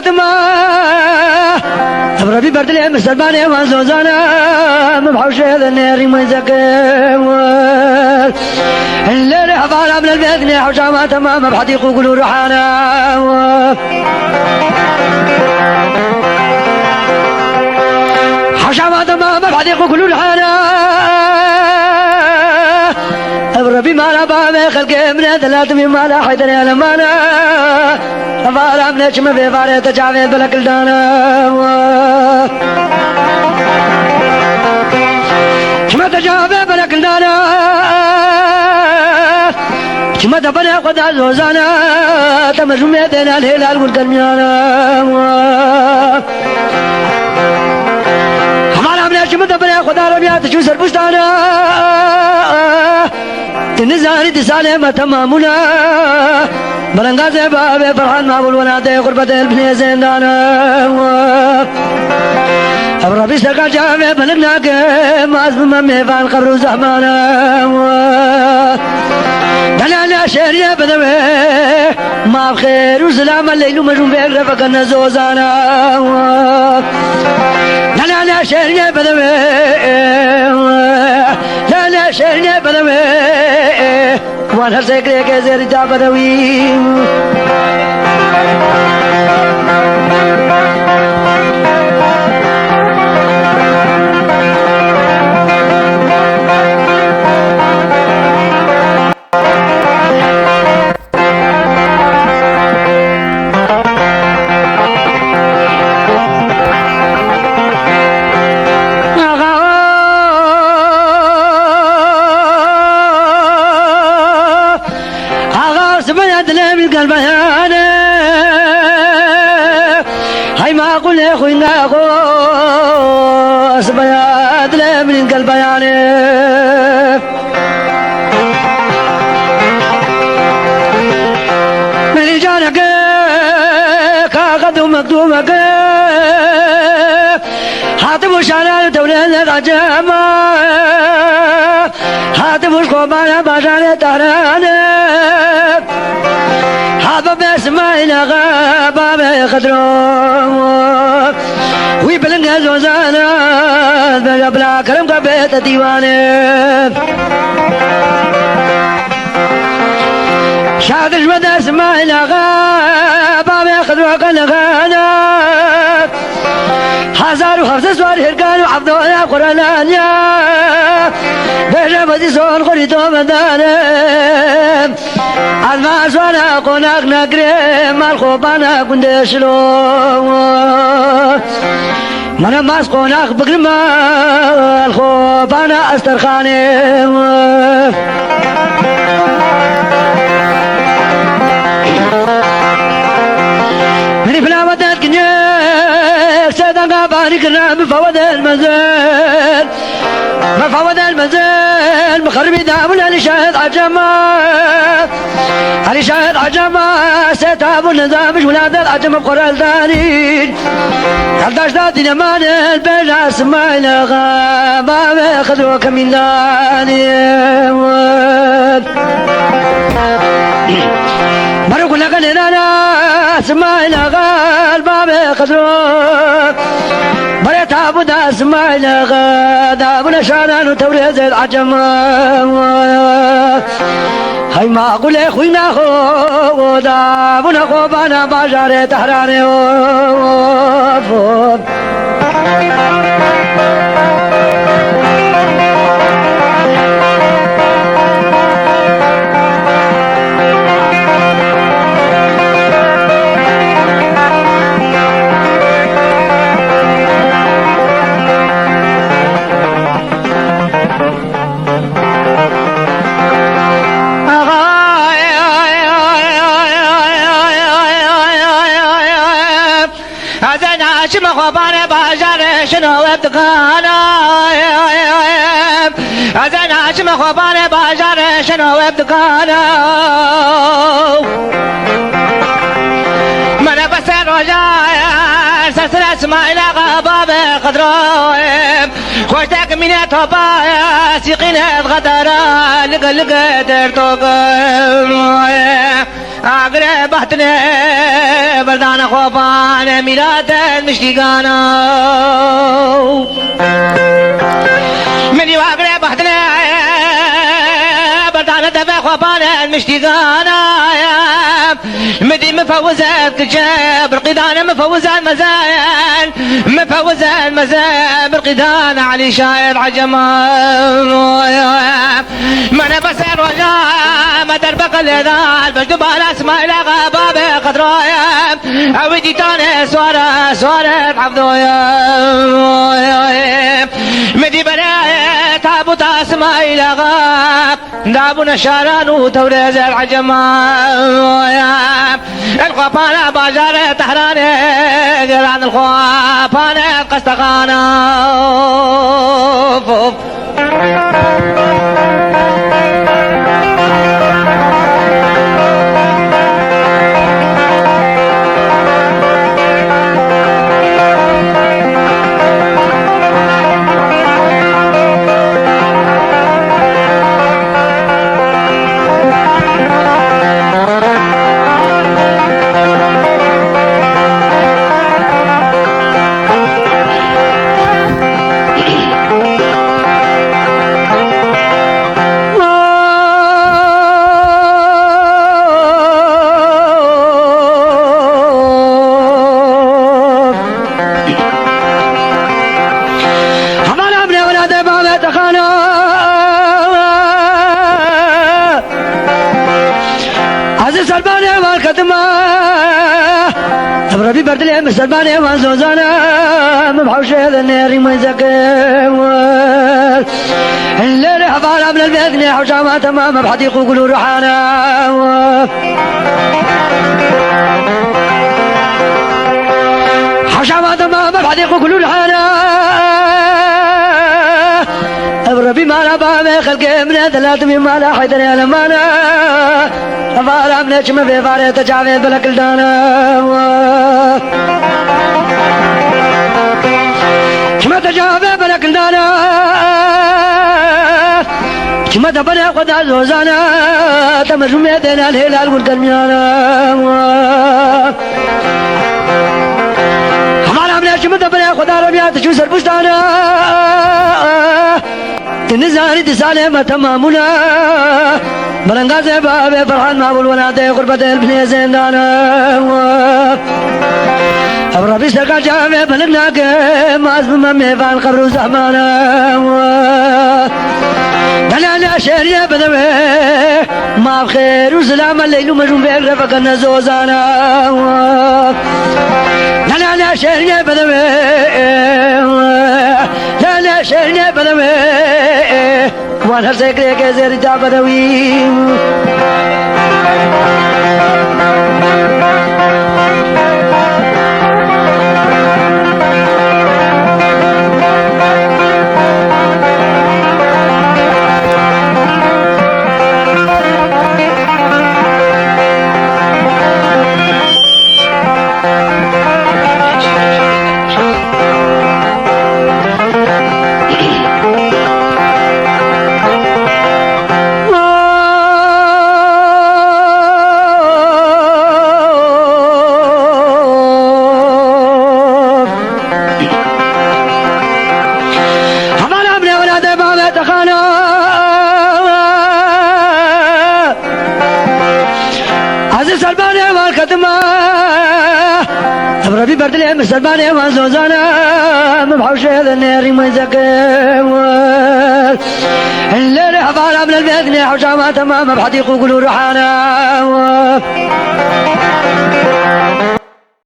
كتما ربي بردلي مسلماني وانزوزانا مبحوش هذا النار ما يزكم الليل حفانا من البيت حوشا تمام بحديق وقلوا روحانا حوشا تمام بحديق وقلوا روحانا ربي ما لا بابي خلقي من ثلاث ما لا حيدر يا لمانا فارا من نجم في فاري تجافي بلك الدانا كما تجافي بلك الدانا كما تبني قد عزوزانا تمجم يدنا الهلال والقرميانا فارا من نجم تبني قد عربيات تشوز البستانا تنزاري تسالي تمامنا بلنغا زباب فرحان مابول ونادي غربة البنية زندانا ربي سكا جامي بلغناك مازم ممي فان قبر زحمانا دلالا شهرية بدوي ما بخير وسلام الليل ومجنون بيك رفقنا زوزانا دلالا شهرية بدوي دلالا شهرية بدوي وانا سيكري كزير جا بدوي البيانة هاي ما أقول يا أخوي ناخو سبيات لا من البيانة من رجالك كاغد ومكتومك حاتم وشعلان تولد عجامة حاتم وشقوبانا باشانة تهرانة اسماعيل غابة خضرو ويبلنغ زوزانا بلا كرم قبيت ديوانه شادش بدا اسماعيل غابة خضرو قلغانا حزار وخمسة سوار هرقان وعبدو يا قرانيا بيجا بدي سون خريطو مدانا الماس وانا قناق نقري مالخوبانا كندشلو من ماس قناق بقرما الخوبانا استرخاني مني بلا ودات كنيك سيدان قاباني كنا بفوض المنزل مفوض المنزل مخربي دامنا لشاهد عجمة علي شاهد عجمة ستاب النظام ولاد العجمة بقرى الدانين خلداش دادي نمان البلا اسماعيل غابة خذوك من داني مرق لك لنا اسماعيل غابة خذوك مريت عبد اسماعيل غابة ونشانان وتوريز العجمة هاي ما أقول يا أخوي ناخو دابنا خوبانا باجاري تهراني شما خوابانه باجاره شنو ابتقانا ازنا شما خوابانه باجاره شنو ابتقانا من بس رجاء سلسلة اسماعيل غابة خضراء خوشتك من توبا سيقين الغدارة لقى درتوك أقربتنا بردان خوفان ميلاد المشتقانا من أقربتنا بردان دفع خوفان المشتقانا مدي مفوزات كجاب القيدان مفوزات مزايا مفوزات مزايا بالقيدان علي شاعر عجمان من بسر رجاء ما دربق الهذال بجدب على اسماء الغابة قدرايا أودي تاني سوارة حفظويا مدي بلايا تابوت اسماء الغاب دابونا شاران وتوريز العجمان الخوفانة باجارة تحراني قران الخوفانة قستغانا ربي بردلي مسلماني وانزوزانا مبحوش هذا النار ما يزكي الليل حفانا من البيت حوشا تمام بحديق وقلوا روحانا حوشا تمام بحديق وقلوا روحانا ربي ما نبى خلقي من ثلاث مما لا حيدر يا لمانا فارا من اجم في فارا تجاوي بلك الدانا كما تجاوي بلك الدانا كما تبني قد زوزانا تمرجم يدنا الهلال والقرميانا فارا من اجم تبني قد رميات شو سربشتانا تنزاري تسالي ما تمامنا بلنغا زباب فرحان مابول ونادي غربة البنية زندانا ربي سرقا جامع بلغناك ما اسم ممي فان قبر زحمانا دلالا شهرية بدوي ما بخير وسلام الليل مجرم بيك رفقنا زوزانا دلالا شهرية بدوي دلالا شهرية بدوي وانا سكري كزير جابروي ربي بردلي مسلماني وانزوزانا مبحوش هذا النار ما يزكي الليل حفانا من البيت حوشا ما تمام بحديق وقلوا روحانا